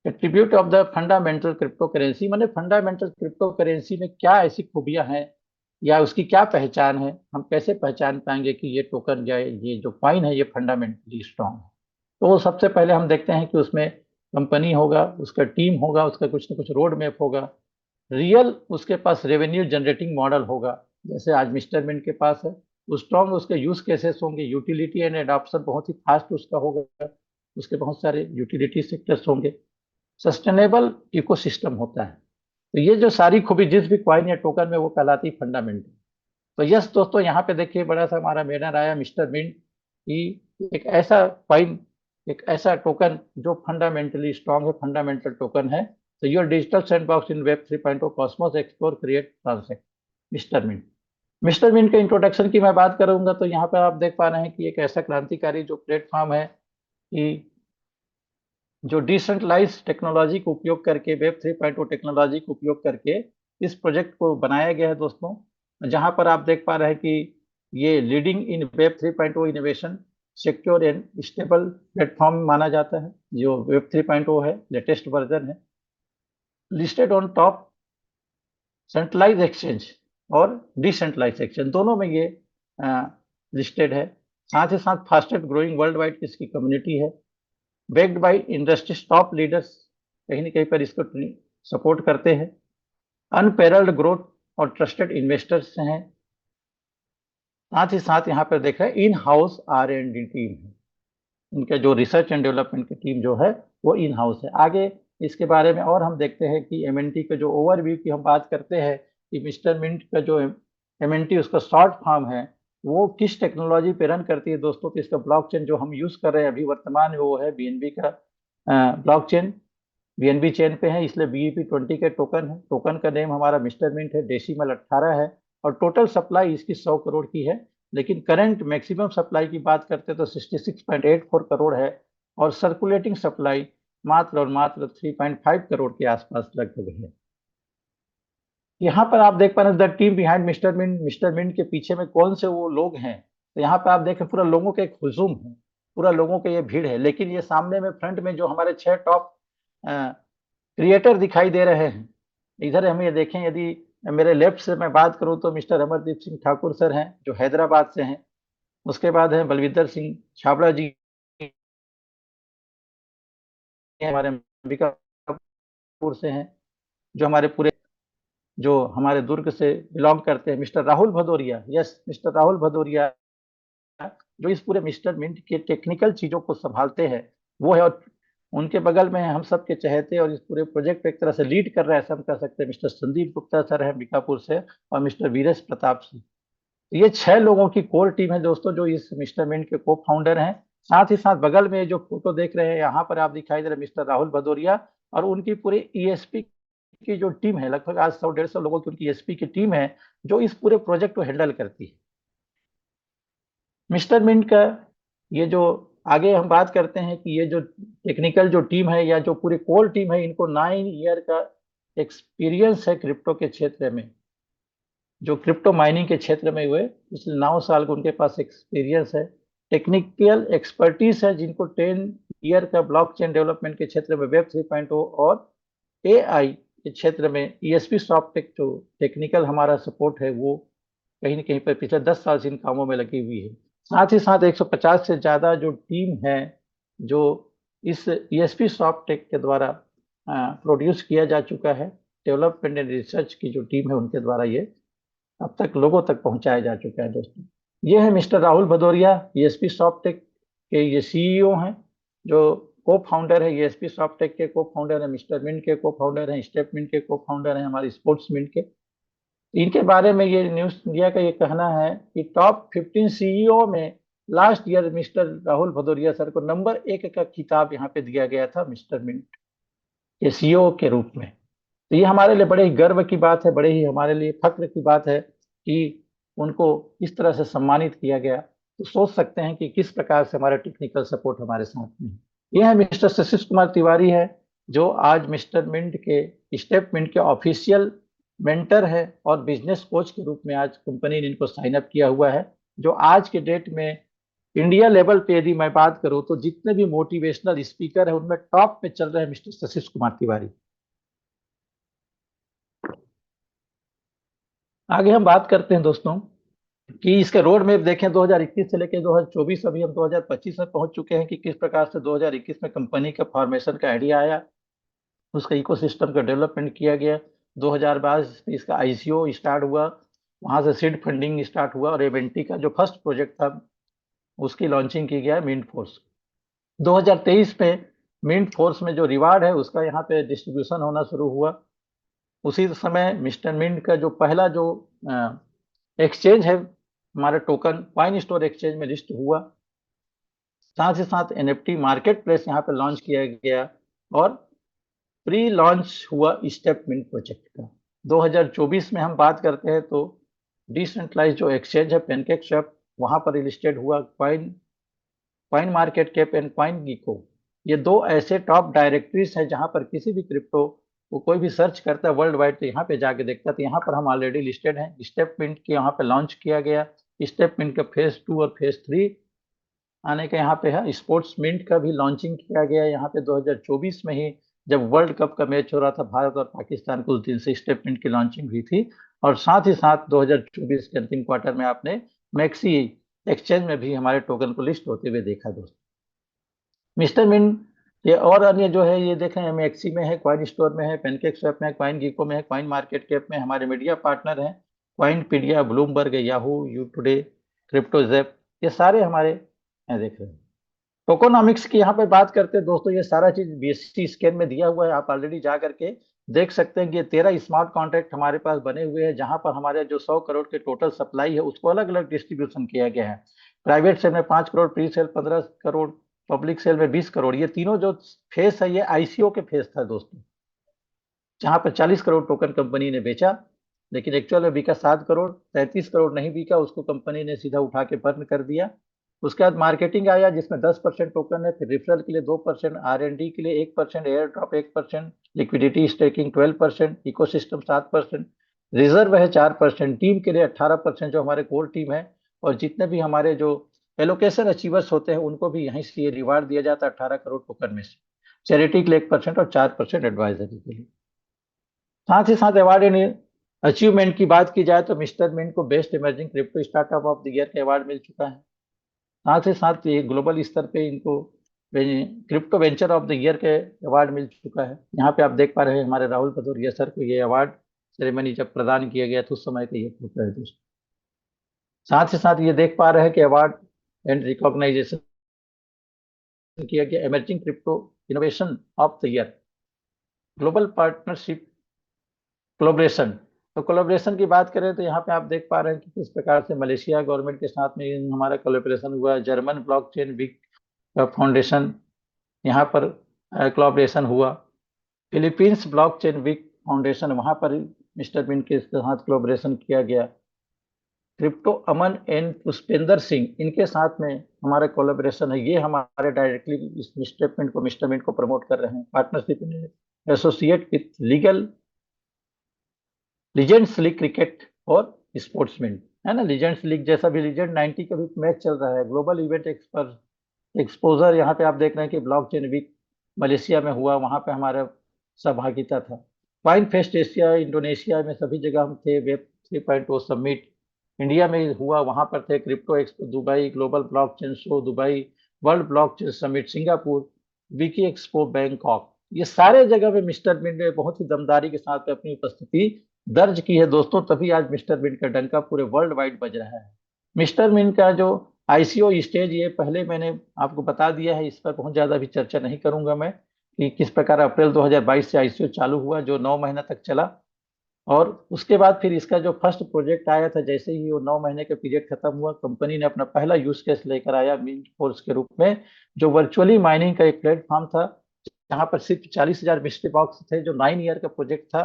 attribute of the fundamental crypto currency, माने फंडामेंटल क्रिप्टो करेंसी में क्या ऐसी खूबियां हैं या उसकी क्या पहचान है, हम कैसे पहचान पाएंगे कि ये टोकन या ये जो कॉइन है ये फंडामेंटली स्ट्रांग है। तो वो सबसे पहले हम देखते हैं कि उसमें कंपनी होगा, उसका टीम होगा, उसका कुछ ना कुछ रोड मैप होगा, रियल उसके पास रेवेन्यू जनरेटिंग मॉडल होगा, जैसे आज मिस्टर मिंट के पास है। स्ट्रॉन्ग उसके यूज केसेस होंगे, यूटिलिटी एंड एडॉप्शन बहुत ही फास्ट उसका होगा, उसके बहुत सारे यूटिलिटी सेक्टर्स होंगे, सस्टेनेबल इकोसिस्टम होता है। तो ये जो सारी खूबी जिस भी कॉइन या टोकन में, वो कहलाती फंडामेंटल। तो यस दोस्तों, यहाँ पे देखिए बड़ा सा हमारा बैनर आया मिस्टर मिंट की, एक ऐसा कॉइन, एक ऐसा टोकन जो फंडामेंटली स्ट्रांग है, फंडामेंटल टोकन है। तो your digital sandbox in web 3.0 cosmos explore create transact mister mint. Mister mint के इंट्रोडक्शन की मैं बात करूंगा तो यहाँ पर आप देख पा रहे हैं कि एक ऐसा क्रांतिकारी जो प्लेटफॉर्म है कि जो डिसेंट्रलाइज टेक्नोलॉजी का उपयोग करके, वेब 3.0 टेक्नोलॉजी का उपयोग करके इस प्रोजेक्ट को बनाया गया है दोस्तों। जहां पर आप देख पा रहे हैं कि ये leading in web 3.0 innovation, secure and stable platform माना जाता है। जो वेब 3.0 है, लेटेस्ट वर्जन है, listed on top centralise exchange और डिसेंट्रलाइज एक्सचेंज, दोनों में ये लिस्टेड है। साथ ही साथ फास्टेस्ट ग्रोइंग वर्ल्ड वाइड इसकी कम्युनिटी है, backed by industry top leaders, कहीं ना कहीं पर इसको सपोर्ट करते हैं, अनपैरेलल्ड ग्रोथ और ट्रस्टेड इन्वेस्टर्स हैं। साथ ही साथ यहाँ पर देख रहे हैं इन हाउस R&D टीम है, इनका जो रिसर्च एंड डेवलपमेंट की टीम जो है वो इन हाउस है। आगे इसके बारे में और हम देखते हैं कि एमएनटी का जो ओवरव्यू की हम बात करते हैं कि मिस्टर मिंट का जो एमएनटी उसका शॉर्ट फॉर्म है, वो किस टेक्नोलॉजी पे रन करती है दोस्तों। तो इसका ब्लॉकचेन जो हम यूज कर रहे हैं अभी वर्तमान में, वो है बीएनबी का ब्लॉकचेन, बीएनबी चेन पे है, इसलिए BEP20 के टोकन है। टोकन का नेम हमारा मिस्टर मिंट है, डेसिमल 18 है, और टोटल सप्लाई इसकी 100 करोड़ की है। लेकिन करंट मैक्सिमम सप्लाई की बात करते हैं तो 66.84 करोड़ है, और सर्कुलेटिंग सप्लाई मात्र और मात्र 3.5 करोड़ के आसपास लगभग है। यहाँ पर आप देख पा रहे हैं the team behind mister mint, mister mint के पीछे में कौन से वो लोग हैं। तो यहाँ पर आप देखें पूरा लोगों का एक हुजूम है, पूरा लोगों का ये भीड़ है। लेकिन ये सामने में फ्रंट में जो हमारे 6 टॉप क्रिएटर दिखाई दे रहे हैं, इधर हम ये देखें, यदि मेरे लेफ्ट से मैं बात करूं तो मिस्टर अमरदीप सिंह ठाकुर सर हैं जो हैदराबाद से हैं। उसके बाद है बलविंदर सिंह छाबड़ा जी, हमारे अंबिकापुर से हैं, जो हमारे पूरे, जो हमारे दुर्ग से बिलोंग करते हैं। Mister Rahul Bhadauria, yes mister Rahul Bhadauria, जो इस पूरे मिस्टर मिंट के टेक्निकल चीजों को संभालते हैं वो है। और उनके बगल में हम सब के चहेते और इस पूरे प्रोजेक्ट को एक तरह से लीड कर रहे हैं, ऐसा हम कह सकते हैं, मिस्टर संदीप गुप्ता सर है बीकापुर से, और मिस्टर वीरेश प्रताप सिंह। तो ये 6 लोगों की कोर टीम है दोस्तों, जो इस मिस्टर मिंट के को फाउंडर हैं। साथ ही साथ बगल में जो फोटो देख रहे हैं यहाँ पर आप दिखाई दे रहे मिस्टर राहुल भदौरिया, और उनकी पूरी ESP की जो टीम है, लगभग आज 100-150 लोगों की उनकी ESP की टीम है जो इस पूरे प्रोजेक्ट को हैंडल करती है। मिस्टर मिंट का ये जो, आगे हम बात करते हैं कि ये जो टेक्निकल जो टीम है या जो पूरी कोर टीम है, इनको 9 ईयर का एक्सपीरियंस है क्रिप्टो के क्षेत्र में, जो क्रिप्टो माइनिंग के क्षेत्र में हुए पिछले 9 साल का उनके पास एक्सपीरियंस है। टेक्निकल एक्सपर्टीज है, जिनको 10 ईयर का ब्लॉकचेन डेवलपमेंट के क्षेत्र में, वेब 3.0 और AI के क्षेत्र में ESP सॉफ्टटेक जो टेक्निकल हमारा सपोर्ट है वो कहीं न कहीं पर पिछले 10 साल से इन कामों में लगी हुई है। साथ ही साथ 150 से ज़्यादा जो टीम है, जो इस ईएसपी सॉफ्टटेक के द्वारा प्रोड्यूस किया जा चुका है। डेवलपमेंट एंड रिसर्च की जो टीम है उनके द्वारा ये अब तक लोगों तक पहुंचाया जा चुका है दोस्तों। ये है mister Rahul Bhadauria, ESP Softtech के ये सीईओ हैं, जो को फाउंडर है। ईएसपी सॉफ्टटेक के को फाउंडर है, मिस्टर मिंट के को फाउंडर हैं, स्टेप मिंट के को फाउंडर हैं, हमारे स्पोर्ट्स मिंट के। इनके बारे में ये न्यूज इंडिया का ये कहना है कि टॉप 15 सीईओ में last year mister Rahul Bhadauria sir को नंबर 1 का खिताब यहाँ पे दिया गया था मिस्टर मिंट के सीईओ के रूप में। तो ये हमारे लिए बड़े ही गर्व की बात है, बड़े ही हमारे लिए फक्र की बात है कि उनको इस तरह से सम्मानित किया गया। तो सोच सकते हैं कि किस प्रकार से हमारा टेक्निकल सपोर्ट हमारे साथ में है। ये है मिस्टर शशिश कुमार तिवारी है, जो आज मिस्टर मिंट के स्टेप मिंट के ऑफिशियल मेंटर है और बिजनेस कोच के रूप में आज कंपनी ने इनको साइन अप किया हुआ है। जो आज के डेट में इंडिया लेवल पे यदि मैं बात करूं तो जितने भी मोटिवेशनल स्पीकर है उनमें टॉप पे चल रहे हैं मिस्टर शशिश कुमार तिवारी। आगे हम बात करते हैं दोस्तों कि इसके रोड मैप देखें 2021 से लेकर 2024, अभी हम 2025 में पहुंच चुके हैं कि किस प्रकार से 2021 में कंपनी का फॉर्मेशन का आइडिया आया, उसका इकोसिस्टम का डेवलपमेंट किया गया। 2022 में इसका आईसीओ स्टार्ट हुआ, वहां से सीड फंडिंग स्टार्ट हुआ और एवेंटी का जो फर्स्ट प्रोजेक्ट था उसकी लॉन्चिंग की गया मिंट फोर्स। 2023 में मिंट फोर्स में जो रिवार्ड है उसका यहाँ पे डिस्ट्रीब्यूशन होना शुरू हुआ। उसी समय मिस्टर मिंट का जो पहला जो एक्सचेंज है, हमारा टोकन कॉइन स्टोर एक्सचेंज में लिस्ट हुआ। साथ ही साथ एनएफटी मार्केट प्लेस यहाँ पे लॉन्च किया गया और प्री लॉन्च हुआ स्टेप मिंट प्रोजेक्ट का। 2024 में हम बात करते हैं तो डिसेंट्रलाइज जो एक्सचेंज है पेनकेक स्वैप, वहां पर लिस्टेड हुआ CoinMarketCap and CoinGecko. ये दो ऐसे टॉप डायरेक्टरीज है जहां पर किसी भी क्रिप्टो को कोई भी सर्च करता है वर्ल्ड वाइड तो यहाँ पे जाके देखता है। तो यहाँ पर हम ऑलरेडी लिस्टेड हैं। स्टेप मिंट के यहाँ पे लॉन्च किया गया। स्टेप मिंट का फेज 2 और फेज 3 आने का यहाँ पे है। स्पोर्ट्स मिंट का भी लॉन्चिंग किया गया यहाँ पे 2024 में ही, जब वर्ल्ड कप का मैच हो रहा था भारत और पाकिस्तान को, उस दिन से स्टेप मिंट की लॉन्चिंग हुई थी। और साथ ही साथ 2024 के अंतिम क्वार्टर में आपने मैक्सी एक्सचेंज में भी हमारे टोकन को लिस्ट होते हुए देखा दोस्तों। मिस्टर मिंट ये और अन्य जो है ये देखें, एमएक्सी में है, कॉइन स्टोर में है, पेनकेक स्वैप में है, कॉइन गीको में है, कॉइन मार्केट कैप में हमारे मीडिया पार्टनर हैं, कॉइनपीडिया, ब्लूमबर्ग, याहू, यू टुडे, क्रिप्टोजेप, ये सारे हमारे हैं। देख रहे हैं टोकोनॉमिक्स की यहाँ पे बात करते हैं दोस्तों। ये सारा चीज बीएससी स्कैन में दिया हुआ है, आप ऑलरेडी जा करके देख सकते हैं कि ये 13 स्मार्ट कॉन्ट्रैक्ट हमारे पास बने हुए हैं, जहां पर हमारे जो 100 करोड़ के टोटल सप्लाई है उसको अलग अलग डिस्ट्रीब्यूशन किया गया है। प्राइवेट सेल में 5 crore, pre sale 15 crore, public sale में 20 करोड़। ये तीनों जो फेस है ये आईसीओ के फेस था दोस्तों, जहां पर 40 करोड़ टोकन कंपनी ने बेचा, लेकिन एक्चुअल में बिका 7 करोड़। 33 करोड़ नहीं बिका, उसको कंपनी ने सीधा उठा के बर्न कर दिया। उसके बाद मार्केटिंग आया जिसमें 10% टोकन है, फिर रिफरल के लिए 2%, आर&डी के लिए 1%, air drop 1%, liquidity staking 12%, ecosystem 7%, reserve है 4%, टीम के लिए 18% जो हमारे कोर टीम है, और जितने भी हमारे जो एलोकेशन अचीवर्स होते हैं उनको भी यहीं से रिवार्ड दिया जाता है 18 करोड़ टोकन में से। चैरिटी के लिए 1% और 4% एडवाइजरी के लिए। साथ ही साथ अवार्ड एंड अचीवमेंट की बात की जाए तो मिस्टर मिंट को best emerging crypto startup of the year का अवार्ड मिल चुका है। साथ ही साथ ये ग्लोबल स्तर पे इनको crypto venture of the year के अवार्ड मिल चुका है। यहाँ पे आप देख पा रहे हैं हमारे राहुल भदौरिया सर को ये अवार्ड सेरेमनी जब प्रदान किया गया तो उस समय का ये फोटो है दोस्तों। साथ ही साथ ये देख पा रहे हैं कि अवार्ड एंड रिकॉग्नाइजेशन किया गया emerging crypto innovation of the year, global partnership collaboration. तो कोलैबोरेशन की बात करें तो यहाँ पे आप देख पा रहे हैं कि किस प्रकार से मलेशिया गवर्नमेंट के साथ में हमारा कोलैबोरेशन हुआ। जर्मन ब्लॉकचेन वीक फाउंडेशन यहाँ पर कोलैबोरेशन हुआ। फिलीपींस ब्लॉकचेन वीक फाउंडेशन, वहाँ पर मिस्टर मिंट के साथ कोलैबोरेशन किया गया। Crypto Aman and Pushpendra Singh, इनके साथ में हमारा कोलैबोरेशन है। ये हमारे डायरेक्टली इस स्टेटमेंट को मिस्टर मिंट को प्रमोट कर रहे हैं। Partnership associate with legal legends league cricket और स्पोर्ट्समैन, है ना। लीजेंड्स लीग जैसा भी लीजेंड 90 का भी मैच चल रहा है। ग्लोबल इवेंट एक्सपोजर, यहाँ पे आप देख रहे हैं कि ब्लॉकचेन वीक मलेशिया में हुआ, वहाँ पे हमारा सहभागिता था। कॉइन फेस्ट एशिया इंडोनेशिया में सभी जगह हम थे। वेब 3.0 समिट इंडिया में हुआ, वहां पर थे crypto expo Dubai, global blockchain show Dubai, world blockchain summit Singapore, Vicky expo Bangkok. ये सारे जगह पे मिस्टर मिंट ने बहुत ही दमदारी के साथ अपनी उपस्थिति दर्ज की है दोस्तों, तभी आज मिस्टर मिंट का डंका पूरे वर्ल्ड वाइड बज रहा है। मिस्टर मिंट का जो आईसीओ स्टेज, ये पहले मैंने आपको बता दिया है, इस पर बहुत ज्यादा भी चर्चा नहीं करूंगा मैं, कि किस प्रकार अप्रैल 2022 से आईसीओ चालू हुआ जो 9 महीना तक चला। और उसके बाद फिर इसका जो फर्स्ट प्रोजेक्ट आया था, जैसे ही वो 9 महीने का पीरियड खत्म हुआ, कंपनी ने अपना पहला यूज केस लेकर आया मिंट फोर्स के रूप में, जो वर्चुअली माइनिंग का एक प्लेटफॉर्म था, जहां पर सिर्फ 40,000 मिस्ट्री बॉक्स थे, जो 9 ईयर का प्रोजेक्ट था,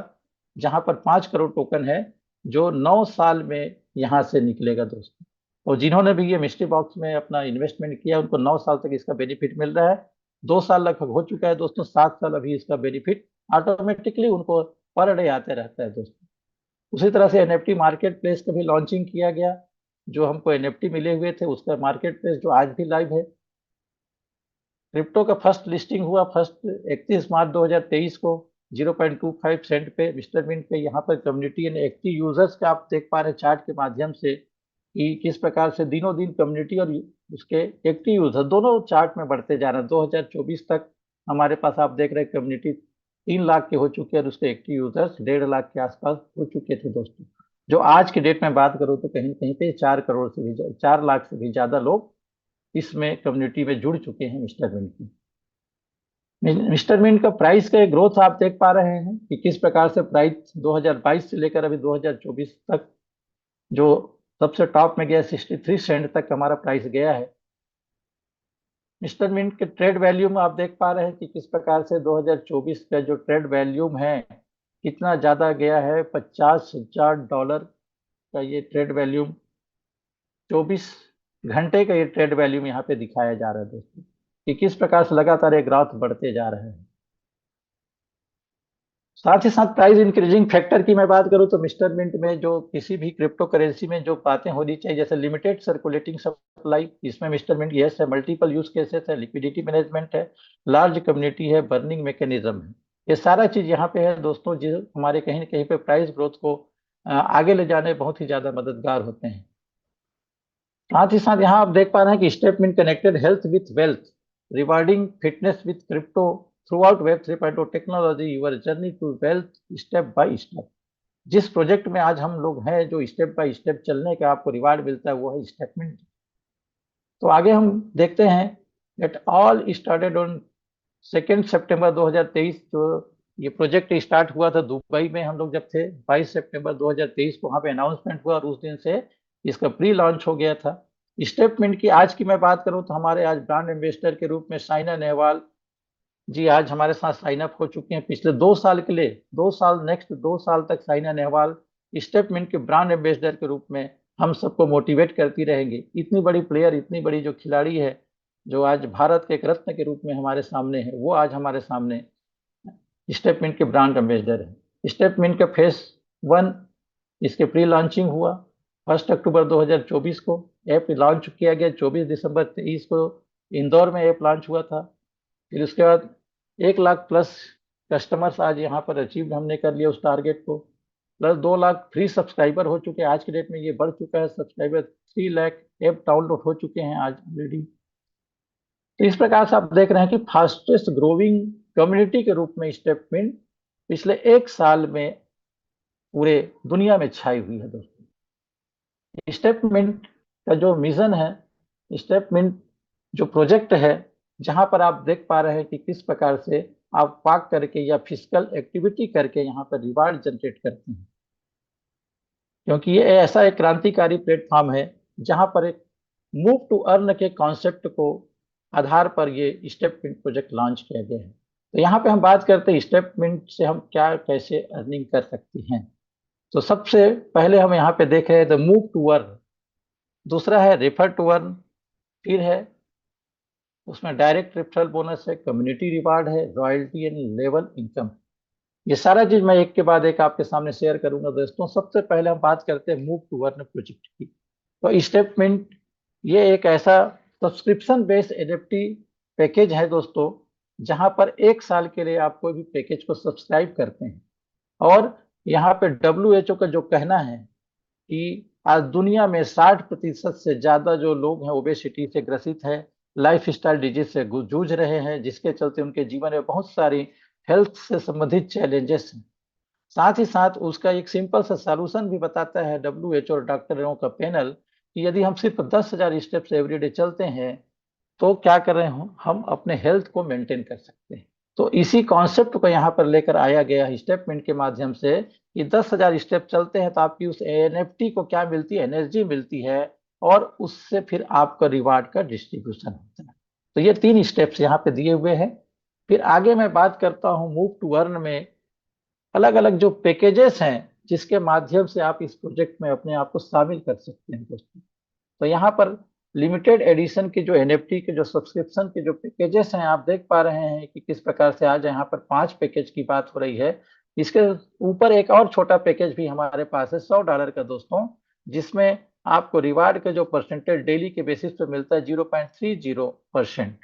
जहां पर 5 करोड़ टोकन है, जो 9 साल में यहाँ से निकलेगा दोस्तों। और जिन्होंने भी ये मिस्ट्री बॉक्स में अपना इन्वेस्टमेंट किया, उनको 9 साल तक इसका बेनिफिट मिल रहा है। 2 साल लगभग हो चुका है दोस्तों, 7 साल अभी इसका बेनिफिट ऑटोमेटिकली उनको पर डे आते रहता है दोस्तों। उसी तरह से एनएफटी मार्केट प्लेस का भी लॉन्चिंग किया गया, जो हमको एनएफटी मिले हुए थे उसका मार्केट प्लेस जो आज भी लाइव है। क्रिप्टो का फर्स्ट लिस्टिंग हुआ फर्स्ट 31 मार्च 2023 को 0.25 सेंट पे मिस्टर मिंट पे। यहाँ पर कम्युनिटी एंड एक्टिव यूजर्स का आप देख पा रहे हैं चार्ट के माध्यम से, कि किस प्रकार से दिनों दिन कम्युनिटी और उसके एक्टिव यूजर दोनों चार्ट में बढ़ते जा रहे हैं। 2024 तक हमारे पास आप देख रहे हैं कम्युनिटी 3 लाख के हो चुके हैं और उसके एक्टिव यूजर्स 1.5 लाख के आसपास हो चुके थे दोस्तों। जो आज की डेट में बात करूँ तो कहीं कहीं पे 4 करोड़ से भी 4 लाख से भी ज्यादा लोग इसमें कम्युनिटी में जुड़ चुके हैं मिस्टर मिंट की। मिस्टर मिंट का प्राइस का ग्रोथ आप देख पा रहे हैं कि किस प्रकार से प्राइस 2022 से लेकर अभी 2024 तक जो सबसे टॉप में गया 63 सेंट तक हमारा प्राइस गया है। मिस्टर मिंट के ट्रेड वैल्यूम आप देख पा रहे हैं कि किस प्रकार से 2024 का जो ट्रेड वैल्यूम है कितना ज्यादा गया है। $50,000 का ये ट्रेड वैल्यूम 24 घंटे का ये ट्रेड वैल्यूम यहाँ पे दिखाया जा रहा है दोस्तों, कि किस प्रकार से लगातार ये ग्राफ बढ़ते जा रहे हैं। साथ ही साथ प्राइस इंक्रीजिंग फैक्टर की मैं बात करूं तो मिस्टर मिंट में जो किसी भी क्रिप्टो करेंसी में जो बातें होनी चाहिए, जैसे लिमिटेड सर्कुलेटिंग सप्लाई, इसमें मिस्टर मिंट यस है, मल्टीपल यूज केसेस है, लिक्विडिटी मैनेजमेंट है, लार्ज कम्युनिटी है, बर्निंग मैकेनिज्म है, ये सारा चीज यहाँ पे है दोस्तों, जो हमारे कहीं ना कहीं पे प्राइस ग्रोथ को आगे ले जाने में बहुत ही ज्यादा मददगार होते हैं। साथ ही साथ यहाँ आप देख पा रहे हैं कि statement connected health with wealth, rewarding fitness with crypto throughout web 3.0 technology, your journey to wealth step by step. जिस प्रोजेक्ट में आज हम लोग हैं, जो स्टेप बाय स्टेप चलने का आपको रिवार्ड मिलता है, वो है स्टेटमेंट। तो आगे हम देखते हैं दैट ऑल स्टार्टेड ऑन 2 सितंबर 2023। जो ये प्रोजेक्ट स्टार्ट हुआ था दुबई में, हम लोग जब थे 22 सितंबर 2023 को वहाँ पे अनाउंसमेंट हुआ और उस दिन से इसका प्री लॉन्च हो गया था। स्टेटमेंट की आज की मैं बात करूं तो हमारे आज ब्रांड एम्बेसडर के रूप में साइना नेहवाल जी आज हमारे साथ साइन अप हो चुके हैं पिछले 2 साल के लिए। 2 साल, नेक्स्ट 2 साल तक साइना नेहवाल स्टेटमेंट के ब्रांड एम्बेसडर के रूप में हम सबको मोटिवेट करती रहेंगी। इतनी बड़ी प्लेयर, इतनी बड़ी जो खिलाड़ी है, जो आज भारत के एक रत्न के रूप में हमारे सामने है, वो आज हमारे सामने स्टेपमिंट के ब्रांड एम्बेसडर है। स्टेपमिंट का फेस 1 इसके प्री लॉन्चिंग हुआ 1 अक्टूबर 2024 को। ऐप लॉन्च किया गया 24 दिसंबर 23 को इंदौर में ऐप लॉन्च हुआ था। फिर उसके बाद 1 लाख प्लस कस्टमर्स आज यहाँ पर अचीव हमने कर लिया उस टारगेट को, प्लस 2 लाख फ्री सब्सक्राइबर हो चुके हैं। आज की डेट में ये बढ़ चुका है सब्सक्राइबर, 3 लाख ऐप डाउनलोड हो चुके हैं आज ऑलरेडी। तो इस प्रकार से आप देख रहे हैं कि फास्टेस्ट ग्रोइंग कम्युनिटी के रूप में स्टेपमिंट पिछले 1 साल में पूरे दुनिया में छाई हुई है दोस्तों। स्टेपमिंट का जो मिशन है, स्टेपमिंट जो प्रोजेक्ट है, जहां पर आप देख पा रहे हैं कि किस प्रकार से आप पार्क करके या फिजिकल एक्टिविटी करके यहाँ पर रिवार्ड जनरेट करते हैं, क्योंकि ये ऐसा एक क्रांतिकारी प्लेटफॉर्म है जहां पर एक मूव टू अर्न के कॉन्सेप्ट को आधार पर ये स्टेपमिंट प्रोजेक्ट लॉन्च किया गया है। तो यहाँ पे हम बात करते हैं स्टेपमिंट से हम क्या कैसे अर्निंग कर सकते हैं। तो सबसे पहले हम यहाँ पे देख रहे हैं द मूव टू अर्न, दूसरा है रेफर टू अर्न, फिर है उसमें डायरेक्ट रेफरल बोनस है, कम्युनिटी रिवार्ड है, रॉयल्टी एंड लेवल इनकम। ये सारा चीज मैं एक के बाद एक आपके सामने शेयर करूंगा दोस्तों। सबसे पहले हम बात करते हैं मूव टू अर्न प्रोजेक्ट की। तो स्टेपमिंट ये एक ऐसा सब्सक्रिप्शन बेस्ड एनएफटी पैकेज है दोस्तों, जहां पर 1 साल के लिए आप कोई भी पैकेज को सब्सक्राइब करते हैं और यहाँ पे WHO का जो कहना है कि आज दुनिया में 60% से ज्यादा जो लोग हैं ओबेसिटी से ग्रसित है, लाइफ स्टाइल डिजीज से जूझ रहे हैं, जिसके चलते उनके जीवन में बहुत सारी हेल्थ से संबंधित चैलेंजेस हैं। साथ ही साथ उसका एक सिंपल सा सॉल्यूशन भी बताता है WHO और डॉक्टरों का पैनल कि यदि हम सिर्फ 10,000 स्टेप्स एवरीडे चलते हैं तो क्या कर रहे हो, हम अपने हेल्थ को मेंटेन कर सकते हैं। तो इसी कॉन्सेप्ट को यहाँ पर लेकर आया गया स्टेपमेंट के माध्यम से कि 10,000 स्टेप चलते हैं तो आपकी उस एनएफटी को क्या मिलती है, एनर्जी मिलती है, और उससे फिर आपका रिवार्ड का डिस्ट्रीब्यूशन होता है। तो ये 3 स्टेप्स यहाँ पे दिए हुए हैं। फिर आगे मैं बात करता हूँ मूव टू अर्न में अलग अलग जो पैकेजेस हैं जिसके माध्यम से आप इस प्रोजेक्ट में अपने आप को शामिल कर सकते हैं दोस्तों। तो यहाँ पर लिमिटेड एडिशन के जो एनएफटी के जो सब्सक्रिप्शन के जो पैकेजेस हैं आप देख पा रहे हैं कि किस प्रकार से आज यहाँ पर 5 पैकेज की बात हो रही है। इसके ऊपर एक और छोटा पैकेज भी हमारे पास है $100 का दोस्तों, जिसमें आपको रिवार्ड का जो परसेंटेज डेली के बेसिस पे मिलता है 0.30%।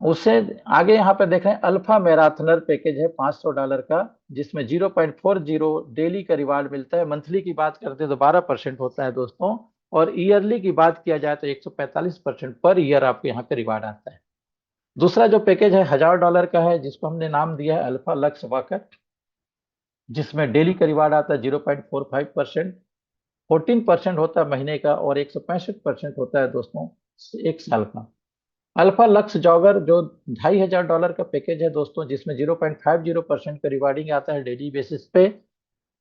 उससे आगे यहाँ पे देख रहे हैं अल्फा मैराथनर पैकेज है $500 का, जिसमें 0.40 डेली का रिवार्ड मिलता है। मंथली की बात करते हैं तो 12% होता है दोस्तों, और ईयरली की बात किया जाए तो 145% पर ईयर आपको यहाँ पे रिवार्ड आता है। दूसरा जो पैकेज है $1000 का है, जिसको हमने नाम दिया है अल्फा लक्स वाकट, जिसमें डेली का रिवार्ड आता है 0.45%, 14% होता है महीने का, और 165% होता है दोस्तों 1 साल का। अल्फा लक्स जॉगर जो $2500 का पैकेज है दोस्तों, जिसमें 0.50% का रिवार्डिंग आता है डेली बेसिस पे,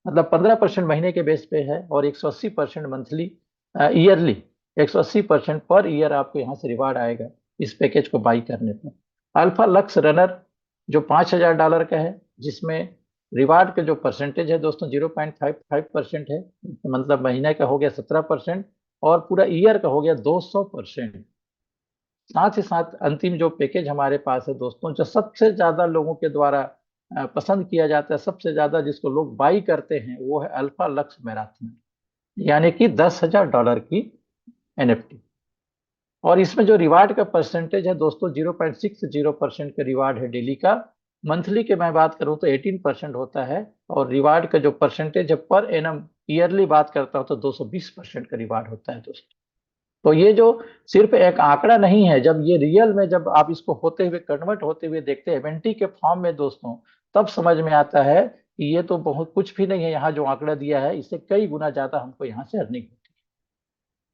मतलब 15% महीने के बेस पे है, और 180% मंथली ईयरली 180% पर ईयर आपको यहाँ से रिवार्ड आएगा इस पैकेज को बाई करने पर। अल्फा लक्स रनर जो $5000 का है, जिसमें रिवार्ड का जो परसेंटेज है दोस्तों 0.55% है, मतलब महीने का हो गया 17%, और पूरा ईयर का हो गया 200%। साथ ही साथ अंतिम जो पैकेज हमारे पास है दोस्तों, जो सबसे ज्यादा लोगों के द्वारा पसंद किया जाता है, सबसे ज्यादा जिसको लोग बाई करते हैं, वो है अल्फा लक्स मैराथन, यानी कि $10,000 की एनएफटी। और इसमें जो रिवार्ड का परसेंटेज है दोस्तों 0.60% का रिवार्ड है डेली का। मंथली के मैं बात करूं तो 18% होता है, और रिवार्ड का जो परसेंटेज है पर एनम ईयरली बात करता हूं तो 220% का रिवार्ड होता है दोस्तों। तो ये जो सिर्फ एक आंकड़ा नहीं है, जब ये रियल में जब आप इसको होते हुए कन्वर्ट होते हुए देखते हैं एमएनटी के फॉर्म में दोस्तों, तब समझ में आता है कि ये तो बहुत कुछ भी नहीं है। यहाँ जो आंकड़ा दिया है इससे कई गुना ज्यादा हमको यहाँ से अर्निंग होती है।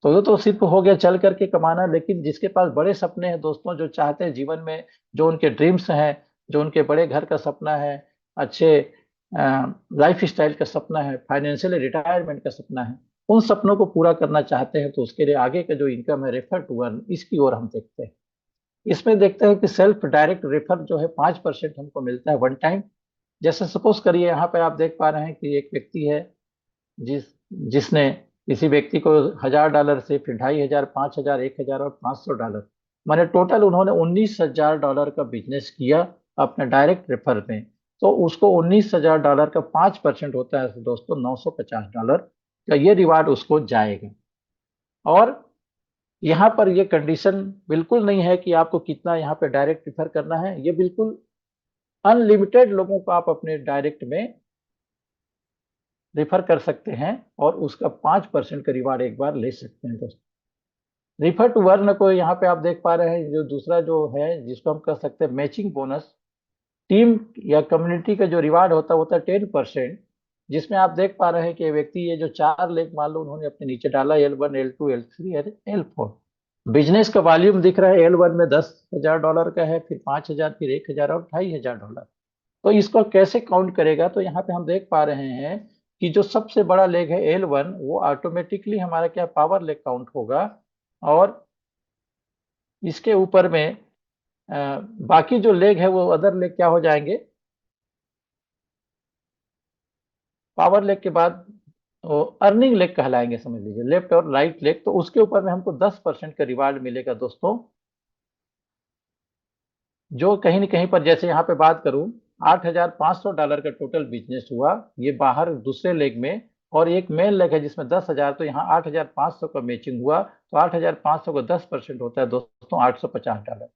तो ये तो सिर्फ हो गया चल करके कमाना, लेकिन जिसके पास बड़े सपने हैं दोस्तों, जो चाहते हैं जीवन में, जो उनके ड्रीम्स हैं, जो उनके बड़े घर का सपना है, अच्छे लाइफ स्टाइल का सपना है, फाइनेंशियल रिटायरमेंट का सपना है, उन सपनों को पूरा करना चाहते हैं, तो उसके लिए आगे का जो इनकम है रेफर टू अर्न, इसकी ओर हम देखते हैं। इसमें देखते हैं कि सेल्फ डायरेक्ट रेफर जो है 5% हमको मिलता है वन टाइम। जैसे सपोज करिए यहाँ पे आप देख पा रहे हैं कि एक व्यक्ति है जिस जिसने किसी व्यक्ति को $1000 से फिर 2500, 5000, 1000 और $500, माने टोटल उन्होंने $19,000 का बिजनेस किया अपने डायरेक्ट रेफर में। तो उसको $19,000 का 5% होता है दोस्तों $950 का ये रिवार्ड उसको जाएगा। और यहाँ पर ये कंडीशन बिल्कुल नहीं है कि आपको कितना यहाँ पे डायरेक्ट रेफर करना है, ये बिल्कुल अनलिमिटेड लोगों को आप अपने डायरेक्ट में रेफर कर सकते हैं, और उसका 5% का रिवार्ड एक बार ले सकते हैं दोस्तों। रेफर टू अर्न को यहाँ पे आप देख पा रहे हैं, जो दूसरा जो है जिसको हम कह सकते हैं मैचिंग बोनस, टीम या कम्युनिटी का जो रिवार्ड होता है 10%, जिसमें आप देख पा रहे हैं कि ये व्यक्ति, ये जो 4 लेख मान लो उन्होंने अपने नीचे डाला, L1, L2, L3 और L4। बिजनेस का वॉल्यूम दिख रहा है L1 में $10,000 का है, फिर 5000, फिर 1000 और $2500। तो इसको कैसे काउंट करेगा, तो यहाँ पे हम देख पा रहे हैं कि जो सबसे बड़ा लेग है L1, वो ऑटोमेटिकली हमारा क्या पावर लेग काउंट होगा, और इसके ऊपर में बाकी जो लेग है वो अदर लेग क्या हो जाएंगे, पावर लेग के बाद वो अर्निंग लेग कहलाएंगे, समझ लीजिए लेफ्ट और राइट लेग। तो उसके ऊपर में हमको 10% का रिवार्ड मिलेगा दोस्तों, जो कहीं न कहीं पर, जैसे यहाँ पे बात करूं, $8,500 का टोटल बिजनेस हुआ ये बाहर दूसरे लेग में, और एक मेन लेग है जिसमें 10,000, तो यहाँ 8,500 का मैचिंग हुआ, तो 8,500 का 10% होता है दोस्तों $850।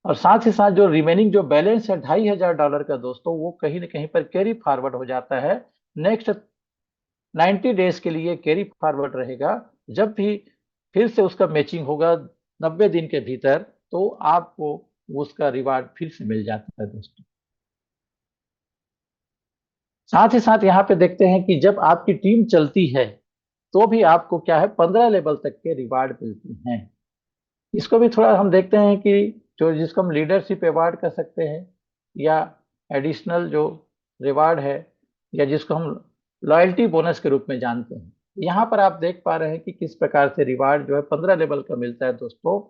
और साथ ही साथ जो रिमेनिंग जो बैलेंस है $2,500 का दोस्तों, वो कहीं न कहीं पर कैरी फॉरवर्ड हो जाता है नेक्स्ट 90 डेज के लिए कैरी फॉरवर्ड रहेगा। जब भी फिर से उसका मैचिंग होगा 90 दिन के भीतर, तो आपको उसका रिवार्ड फिर से मिल जाता है दोस्तों। साथ ही साथ यहाँ पे देखते हैं कि जब आपकी टीम चलती है तो भी आपको क्या है, 15 लेवल तक के रिवार्ड मिलते हैं। इसको भी थोड़ा हम देखते हैं कि जो जिसको हम लीडरशिप अवार्ड कह सकते हैं, या एडिशनल जो रिवार्ड है, या जिसको हम लॉयल्टी बोनस के रूप में जानते हैं। यहाँ पर आप देख पा रहे हैं कि किस प्रकार से रिवार्ड जो है 15 लेवल का मिलता है दोस्तों।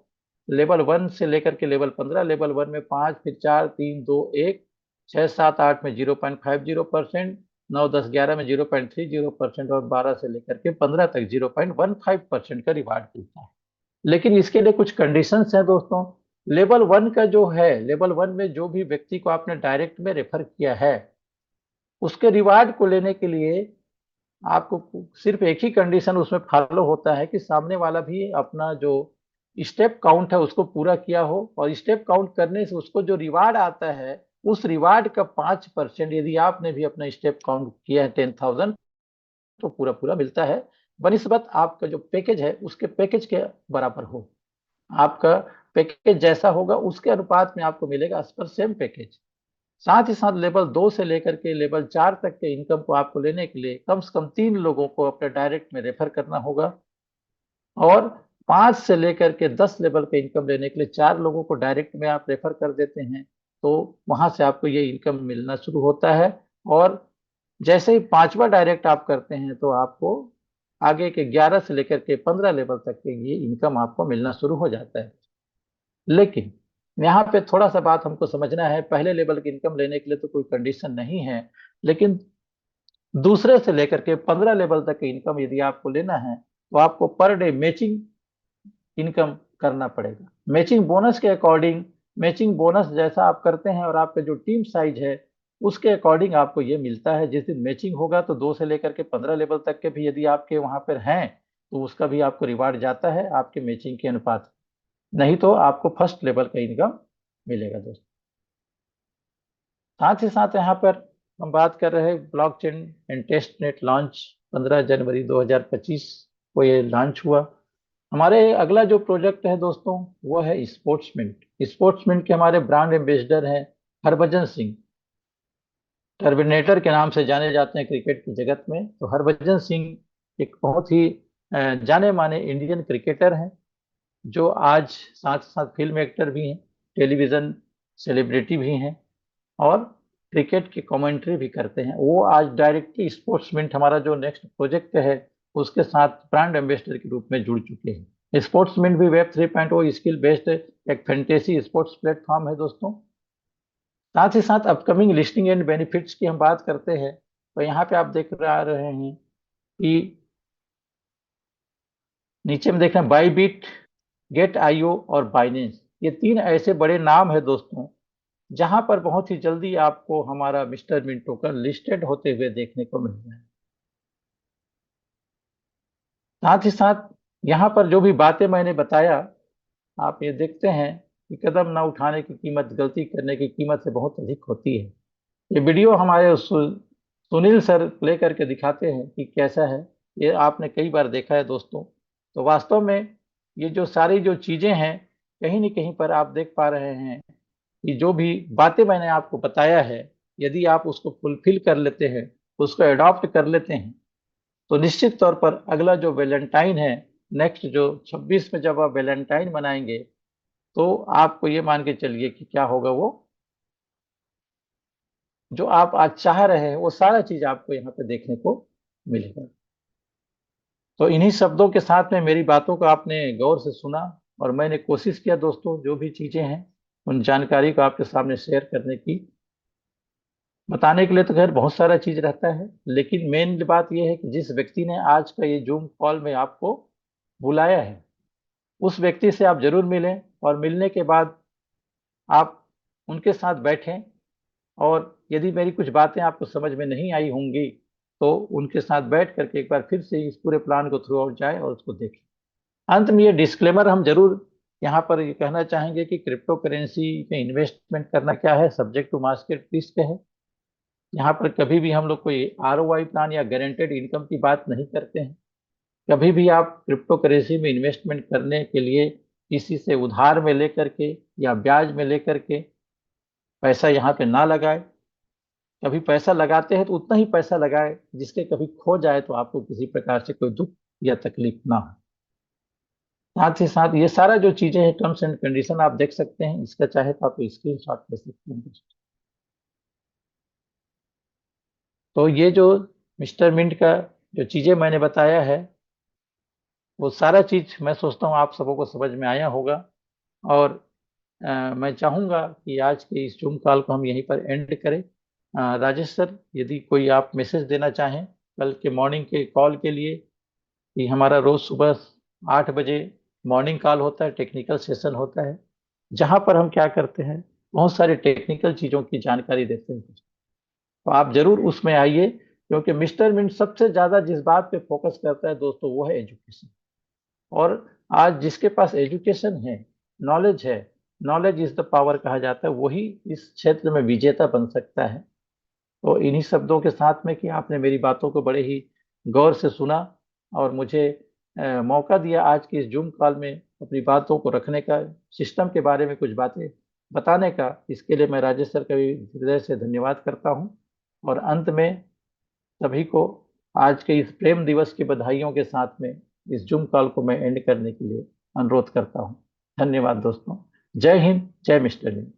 लेवल 1 से लेकर के लेवल 15। लेवल 1 में 5, फिर 4, 3, 2, 1, 6, 7, 8 में 0.50%, 9, 10, 11 में 0.30% और 12 से लेकर के 15 तक 0.15% का रिवार्ड मिलता है। लेकिन इसके लिए कुछ कंडीशंस हैं दोस्तों। लेवल 1 का जो है, लेवल 1 में जो भी व्यक्ति को आपने डायरेक्ट में रेफर किया है, उसके रिवार्ड को लेने के लिए आपको सिर्फ एक ही कंडीशन उसमें फॉलो होता है कि सामने वाला भी अपना जो स्टेप काउंट है उसको पूरा किया हो, और स्टेप काउंट करने से उसको जो रिवार्ड आता है, उस रिवार्ड का 5% यदि आपने भी अपना स्टेप काउंट किया है 10,000, तो पूरा पूरा मिलता है। बनिस्बत आपका जो पैकेज है उसके पैकेज के बराबर हो। आपका पैकेज जैसा होगा उसके अनुपात में आपको मिलेगा एज पर सेम पैकेज। साथ ही साथ लेवल 2 से लेकर के लेवल 4 तक के इनकम को आपको लेने के लिए कम से कम 3 लोगों को अपने डायरेक्ट में रेफर करना होगा, और 5 से लेकर के 10 लेवल के इनकम लेने के लिए 4 लोगों को डायरेक्ट में आप रेफर कर देते हैं, तो वहां से आपको ये इनकम मिलना शुरू होता है। और जैसे ही 5वां डायरेक्ट आप करते हैं तो आपको आगे के 11 से लेकर के 15 लेवल तक के ये इनकम आपको मिलना शुरू हो जाता है। लेकिन यहाँ पे थोड़ा सा बात हमको समझना है, पहले लेवल की इनकम लेने के लिए तो कोई कंडीशन नहीं है, लेकिन दूसरे से लेकर के 15 लेवल तक की इनकम यदि आपको लेना है तो आपको पर डे मैचिंग इनकम करना पड़ेगा। मैचिंग बोनस के अकॉर्डिंग, मैचिंग बोनस जैसा आप करते हैं और आपका जो टीम साइज है उसके अकॉर्डिंग आपको ये मिलता है। जिस दिन मैचिंग होगा तो 2 से लेकर के 15 लेवल तक के भी यदि आपके वहां पर हैं तो उसका भी आपको रिवार्ड जाता है आपके मैचिंग के अनुपात। नहीं तो आपको फर्स्ट लेवल का इनकम मिलेगा दोस्तों। साथ ही साथ यहाँ पर हम बात कर रहे हैं blockchain and test net launch 15 जनवरी 2025 को ये लॉन्च हुआ। हमारे अगला जो प्रोजेक्ट है दोस्तों वो है स्पोर्ट्समिंट। स्पोर्ट्समिंट के हमारे ब्रांड एम्बेसडर हैं हरभजन सिंह। टर्मिनेटर के नाम से जाने जाते हैं क्रिकेट की जगत में। तो हरभजन सिंह एक बहुत ही जाने माने इंडियन क्रिकेटर हैं, जो आज साथ साथ फिल्म एक्टर भी हैं, टेलीविजन सेलिब्रिटी भी हैं, और क्रिकेट की कमेंट्री भी करते हैं। वो आज डायरेक्टली स्पोर्ट्समिंट हमारा जो नेक्स्ट प्रोजेक्ट है उसके साथ ब्रांड एम्बेसडर के रूप में जुड़ चुके हैं। स्पोर्ट्समिंट भी वेब 3.0 स्किल बेस्ड एक फैंटेसी स्पोर्ट्स प्लेटफॉर्म है दोस्तों। साथ ही साथ अपकमिंग लिस्टिंग एंड बेनिफिट्स की हम बात करते हैं तो यहाँ पे आप देख रहे हैं कि नीचे में देख रहे हैं बाईबिट, गेट आईओ और बाइनेंस। ये 3 ऐसे बड़े नाम है दोस्तों जहां पर बहुत ही जल्दी आपको हमारा मिस्टर मिंट टोकन लिस्टेड होते हुए देखने को मिल रहा है। साथ ही साथ यहाँ पर जो भी बातें मैंने बताया, आप ये देखते हैं कि कदम ना उठाने की कीमत गलती करने की कीमत से बहुत अधिक होती है। ये वीडियो हमारे सुनील सर प्ले करके दिखाते हैं कि कैसा है। ये आपने कई बार देखा है दोस्तों। तो वास्तव में ये जो सारी जो चीजें हैं, कहीं न कहीं पर आप देख पा रहे हैं कि जो भी बातें मैंने आपको बताया है, यदि आप उसको फुलफिल कर लेते हैं, उसको अडॉप्ट कर लेते हैं, तो निश्चित तौर पर अगला जो वैलेंटाइन है, नेक्स्ट जो 26 में जब आप वैलेंटाइन मनाएंगे, तो आपको ये मान के चलिए कि क्या होगा, वो जो आप आज चाह रहे हैं वो सारा चीज आपको यहाँ पे देखने को मिलेगा। तो इन्हीं शब्दों के साथ में मेरी बातों को आपने गौर से सुना, और मैंने कोशिश किया दोस्तों जो भी चीजें हैं उन जानकारी को आपके सामने शेयर करने की। बताने के लिए तो खैर बहुत सारा चीज रहता है, लेकिन मेन बात यह है कि जिस व्यक्ति ने आज का ये जूम कॉल में आपको बुलाया है, उस व्यक्ति से आप जरूर मिलें, और मिलने के बाद आप उनके साथ बैठें, और यदि मेरी कुछ बातें आपको समझ में नहीं आई होंगी तो उनके साथ बैठ करके एक बार फिर से इस पूरे प्लान को थ्रू आउट जाए और उसको देखें। अंत में ये डिस्क्लेमर हम जरूर यहाँ पर ये कहना चाहेंगे कि क्रिप्टो करेंसी में इन्वेस्टमेंट करना क्या है, सब्जेक्ट टू मार्केट रिस्क है। यहाँ पर कभी भी हम लोग कोई ROI प्लान या गारंटेड इनकम की बात नहीं करते हैं। कभी भी आप क्रिप्टो करेंसी में इन्वेस्टमेंट करने के लिए किसी से उधार में लेकर के या ब्याज में लेकर के पैसा यहाँ पे ना लगाए। कभी पैसा लगाते हैं तो उतना ही पैसा लगाए जिसके कभी खो जाए तो आपको किसी प्रकार से कोई दुख या तकलीफ ना हो। साथ ही साथ ये सारा जो चीजें हैं, टर्म्स एंड कंडीशन आप देख सकते हैं, इसका चाहे तो आप स्क्रीन शॉट ले सकते हैं। तो ये जो मिस्टर मिंट का जो चीजें मैंने बताया है, वो सारा चीज मैं सोचता हूँ आप सबों को समझ में आया होगा। और मैं चाहूंगा कि आज के इस जूम कॉल को हम यहीं पर एंड करें। राजेश सर, यदि कोई आप मैसेज देना चाहें कल के मॉर्निंग के कॉल के लिए, कि हमारा रोज सुबह 8 बजे मॉर्निंग कॉल होता है, टेक्निकल सेशन होता है, जहां पर हम क्या करते हैं, बहुत सारे टेक्निकल चीजों की जानकारी देते हैं। तो आप जरूर उसमें आइए, क्योंकि मिस्टर मिंट सबसे ज्यादा जिस बात पे फोकस करता है दोस्तों, वो है एजुकेशन। और आज जिसके पास एजुकेशन है, नॉलेज है, नॉलेज इज द पावर कहा जाता है, वही इस क्षेत्र में विजेता बन सकता है। तो इन्हीं शब्दों के साथ में कि आपने मेरी बातों को बड़े ही गौर से सुना और मुझे मौका दिया आज की इस जूम कॉल में अपनी बातों को रखने का, सिस्टम के बारे में कुछ बातें बताने का, इसके लिए मैं राजेश सर का भी हृदय से धन्यवाद करता हूँ। और अंत में सभी को आज के इस प्रेम दिवस की बधाइयों के साथ में इस जूम कॉल को मैं एंड करने के लिए अनुरोध करता हूँ। धन्यवाद दोस्तों। जय हिंद, जय मिस्टर हिंद।